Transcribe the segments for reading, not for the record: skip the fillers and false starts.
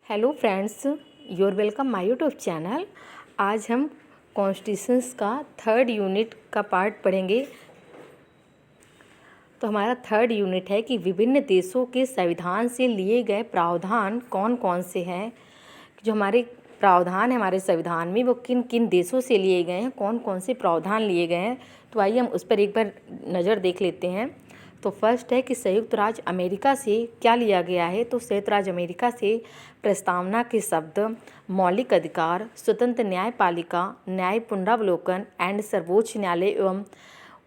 Hello friends, your welcome my YouTube channel. आज हम constitutions का थर्ड यूनिट का पार्ट पढ़ेंगे। तो हमारा थर्ड यूनिट है कि विभिन्न देशों के संविधान से लिए गए प्रावधान कौन कौन से हैं। जो हमारे प्रावधान है हमारे संविधान में वो किन किन देशों से लिए गए हैं, कौन कौन से प्रावधान लिए गए हैं। तो आइए हम उस पर एक बार नज़र देख लेते हैं। तो फर्स्ट है कि संयुक्त राज्य अमेरिका से क्या लिया गया है। तो संयुक्त राज्य अमेरिका से प्रस्तावना के शब्द मौलिक अधिकार, स्वतंत्र न्यायपालिका, न्याय पुनरावलोकन एंड सर्वोच्च न्यायालय एवं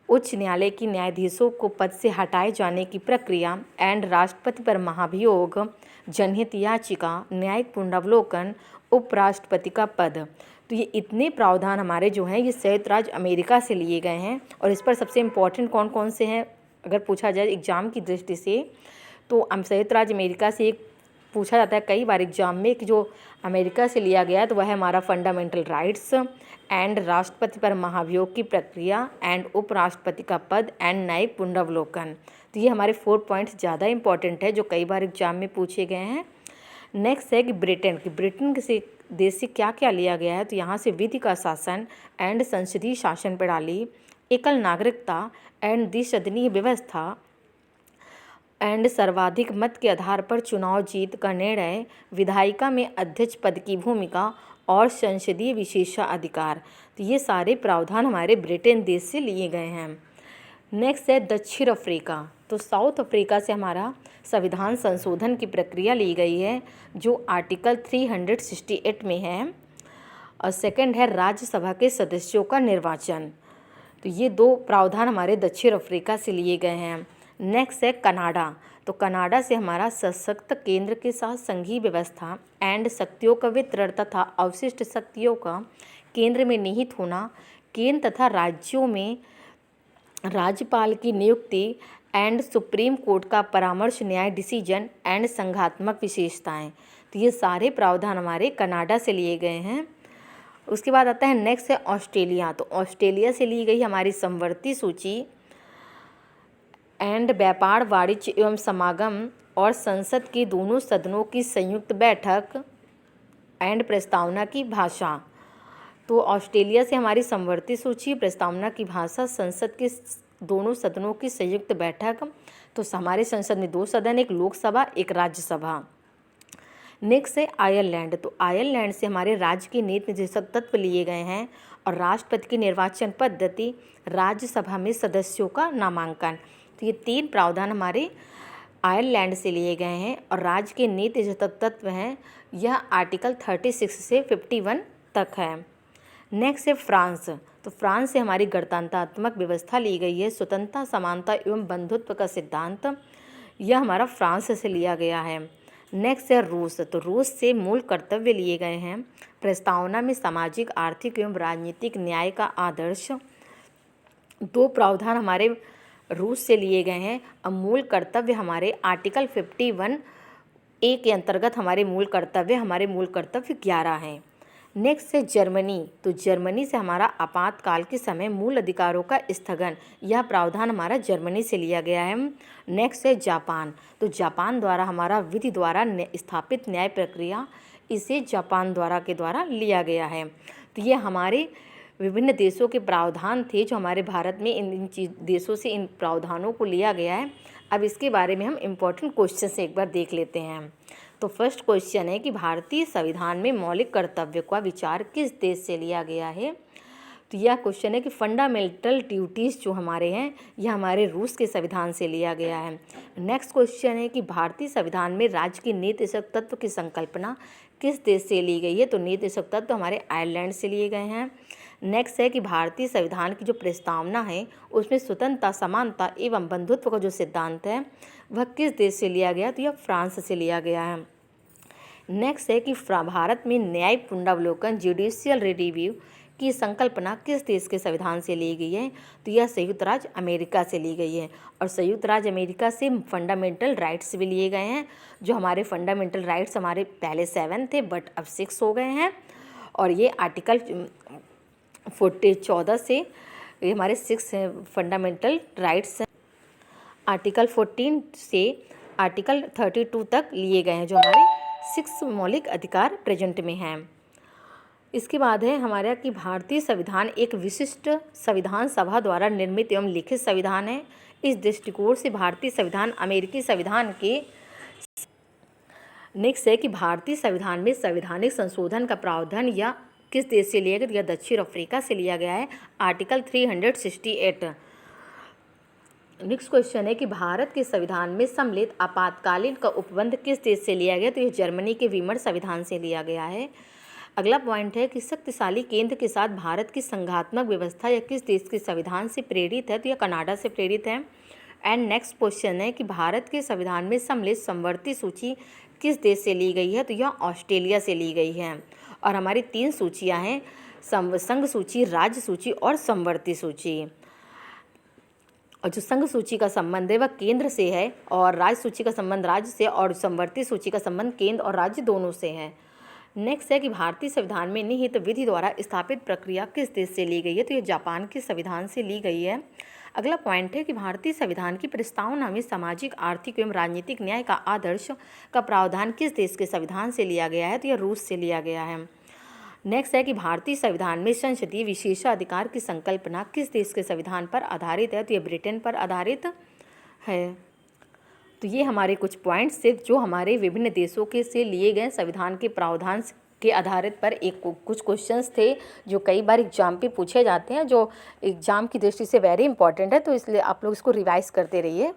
उच्च न्यायालय की न्यायाधीशों को पद से हटाए जाने की प्रक्रिया एंड राष्ट्रपति पर महाभियोग, जनहित याचिका, न्यायिक पुनरावलोकन, उपराष्ट्रपति का पद। तो ये इतने प्रावधान हमारे जो हैं ये संयुक्त राज्य अमेरिका से लिए गए हैं। और इस पर सबसे इम्पोर्टेंट कौन कौन से हैं अगर पूछा जाए एग्ज़ाम की दृष्टि से, तो संयुक्त राज्य अमेरिका से एक पूछा जाता है कई बार एग्जाम में कि जो अमेरिका से लिया गया है तो वह है हमारा फंडामेंटल राइट्स एंड राष्ट्रपति पर महाभियोग की प्रक्रिया एंड उपराष्ट्रपति का पद एंड न्यायिक पुनरावलोकन। तो ये हमारे 4 पॉइंट्स ज़्यादा इंपॉर्टेंट है जो कई बार एग्जाम में पूछे गए हैं। नेक्स्ट है कि ब्रिटेन से देश से क्या क्या लिया गया है। तो यहाँ से विधि का शासन एंड संसदीय शासन प्रणाली, एकल नागरिकता एंड द्विसदनीय व्यवस्था एंड सर्वाधिक मत के आधार पर चुनाव जीत का निर्णय, विधायिका में अध्यक्ष पद की भूमिका और संसदीय विशेषाधिकार। तो ये सारे प्रावधान हमारे ब्रिटेन देश से लिए गए हैं। नेक्स्ट है दक्षिण अफ्रीका। तो साउथ अफ्रीका से हमारा संविधान संशोधन की प्रक्रिया ली गई है जो आर्टिकल 368 में है। और सेकंड है राज्यसभा के सदस्यों का निर्वाचन। तो ये 2 प्रावधान हमारे दक्षिण अफ्रीका से लिए गए हैं। नेक्स्ट है कनाडा। तो कनाडा से हमारा सशक्त केंद्र के साथ संघीय व्यवस्था एंड शक्तियों का वितरण तथा अवशिष्ट शक्तियों का केंद्र में निहित होना, केंद्र तथा राज्यों में राज्यपाल की नियुक्ति एंड सुप्रीम कोर्ट का परामर्श न्याय डिसीजन एंड संघात्मक विशेषताएं। तो ये सारे प्रावधान हमारे कनाडा से लिए गए हैं। उसके बाद आता है नेक्स्ट है ऑस्ट्रेलिया। तो ऑस्ट्रेलिया से ली गई हमारी समवर्ती सूची एंड व्यापार, वाणिज्य एवं समागम और संसद के दोनों सदनों की संयुक्त बैठक एंड प्रस्तावना की भाषा। तो ऑस्ट्रेलिया से हमारी समवर्ती सूची, प्रस्तावना की भाषा, संसद के दोनों सदनों की संयुक्त बैठक। तो हमारे संसद में 2 सदन, एक लोकसभा एक राज्यसभा। नेक्स्ट है आयरलैंड। तो आयरलैंड से हमारे राज्य के नीति निर्देशक तत्व लिए गए हैं और राष्ट्रपति की निर्वाचन पद्धति, राज्यसभा में सदस्यों का नामांकन। तो ये 3 प्रावधान हमारे आयरलैंड से लिए गए हैं और राज्य के नीति निर्देशक तत्व हैं यह आर्टिकल 36 से 51 तक है। नेक्स्ट है फ्रांस। तो फ्रांस से हमारी गणतंत्रात्मक व्यवस्था ली गई है, स्वतंत्रता, समानता एवं बंधुत्व का सिद्धांत, यह हमारा फ्रांस से लिया गया है। नेक्स्ट है रूस। तो रूस से मूल कर्तव्य लिए गए हैं, प्रस्तावना में सामाजिक, आर्थिक एवं राजनीतिक न्याय का आदर्श। 2 प्रावधान हमारे रूस से लिए गए हैं। अब मूल कर्तव्य हमारे आर्टिकल 51A के अंतर्गत हमारे मूल कर्तव्य 11 हैं। नेक्स्ट है जर्मनी। तो जर्मनी से हमारा आपातकाल के समय मूल अधिकारों का स्थगन, यह प्रावधान हमारा जर्मनी से लिया गया है। नेक्स्ट है जापान। तो जापान द्वारा हमारा विधि द्वारा स्थापित न्याय प्रक्रिया, इसे जापान द्वारा लिया गया है। तो ये हमारे विभिन्न देशों के प्रावधान थे जो हमारे भारत में इन देशों से इन प्रावधानों को लिया गया है। अब इसके बारे में हम इम्पोर्टेंट क्वेश्चन से एक बार देख लेते हैं। तो फर्स्ट क्वेश्चन है कि भारतीय संविधान में मौलिक कर्तव्य का विचार किस देश से लिया गया है। तो यह क्वेश्चन है कि फंडामेंटल ड्यूटीज़ जो हमारे हैं यह हमारे रूस के संविधान से लिया गया है। नेक्स्ट क्वेश्चन है कि भारतीय संविधान में राज्य की नीति निर्देशक तत्व की संकल्पना किस देश से ली गई है। तो नीति निर्देशक तत्व हमारे आयरलैंड से लिए गए हैं। नेक्स्ट है कि भारतीय संविधान की जो प्रस्तावना है उसमें स्वतंत्रता, समानता एवं बंधुत्व का जो सिद्धांत है वह किस देश से लिया गया। तो यह फ्रांस से लिया गया है। नेक्स्ट है कि भारत में न्याय पुनरावलोकन, जुडिशियल रिव्यू की संकल्पना किस देश के संविधान से ली गई है। तो यह संयुक्त राज्य अमेरिका से ली गई है। और संयुक्त राज्य अमेरिका से फंडामेंटल राइट्स भी लिए गए हैं। जो हमारे फंडामेंटल राइट्स हमारे पहले 7 थे बट अब 6 हो गए हैं। और ये आर्टिकल 14 से ये हमारे 6 फंडामेंटल राइट्स आर्टिकल 14 से आर्टिकल 32 तक लिए गए हैं जो हमारे 6 मौलिक अधिकार प्रेजेंट में हैं। इसके बाद है हमारा कि भारतीय संविधान एक विशिष्ट संविधान सभा द्वारा निर्मित एवं लिखित संविधान है। इस दृष्टिकोण से भारतीय संविधान अमेरिकी संविधान के नेक्स्ट है कि भारतीय संविधान में संवैधानिक संशोधन का प्रावधान या किस देश से लिया गया, या दक्षिण अफ्रीका से लिया गया है, आर्टिकल 368। नेक्स्ट क्वेश्चन है कि भारत के संविधान में सम्मिलित आपातकालीन का उपबंध किस देश से लिया गया, तो यह जर्मनी के वीमर संविधान से लिया गया है। अगला पॉइंट है कि शक्तिशाली केंद्र के साथ भारत की संघात्मक व्यवस्था या किस देश के संविधान से प्रेरित है, तो यह कनाडा से प्रेरित है। एंड नेक्स्ट क्वेश्चन है कि भारत के संविधान में सम्मिलित समवर्ती सूची किस देश से ली गई है, तो यह ऑस्ट्रेलिया से ली गई है। और हमारी 3 सूचियां हैं, संघ सूची, राज्य सूची और समवर्ती सूची। और जो संघ सूची का संबंध है वह केंद्र से है, और राज्य सूची का संबंध राज्य से, और समवर्ती सूची का संबंध केंद्र और राज्य दोनों से है। नेक्स्ट है कि भारतीय संविधान में निहित विधि द्वारा स्थापित प्रक्रिया किस देश से ली गई है, तो यह जापान के संविधान से ली गई है। अगला पॉइंट है कि भारतीय संविधान की प्रस्तावना में सामाजिक, आर्थिक एवं राजनीतिक न्याय का आदर्श का प्रावधान किस देश के संविधान से लिया गया है, तो यह रूस से लिया गया है। नेक्स्ट है कि भारतीय संविधान में संसदीय विशेषाधिकार की संकल्पना किस देश के संविधान पर आधारित है, तो यह ब्रिटेन पर आधारित है। तो ये हमारे कुछ पॉइंट्स थे जो हमारे विभिन्न देशों के से लिए गए संविधान के प्रावधान के आधारित पर कुछ क्वेश्चंस थे जो कई बार एग्जाम पे पूछे जाते हैं, जो एग्जाम की दृष्टि से वेरी इंपॉर्टेंट है। तो इसलिए आप लोग इसको रिवाइज करते रहिए।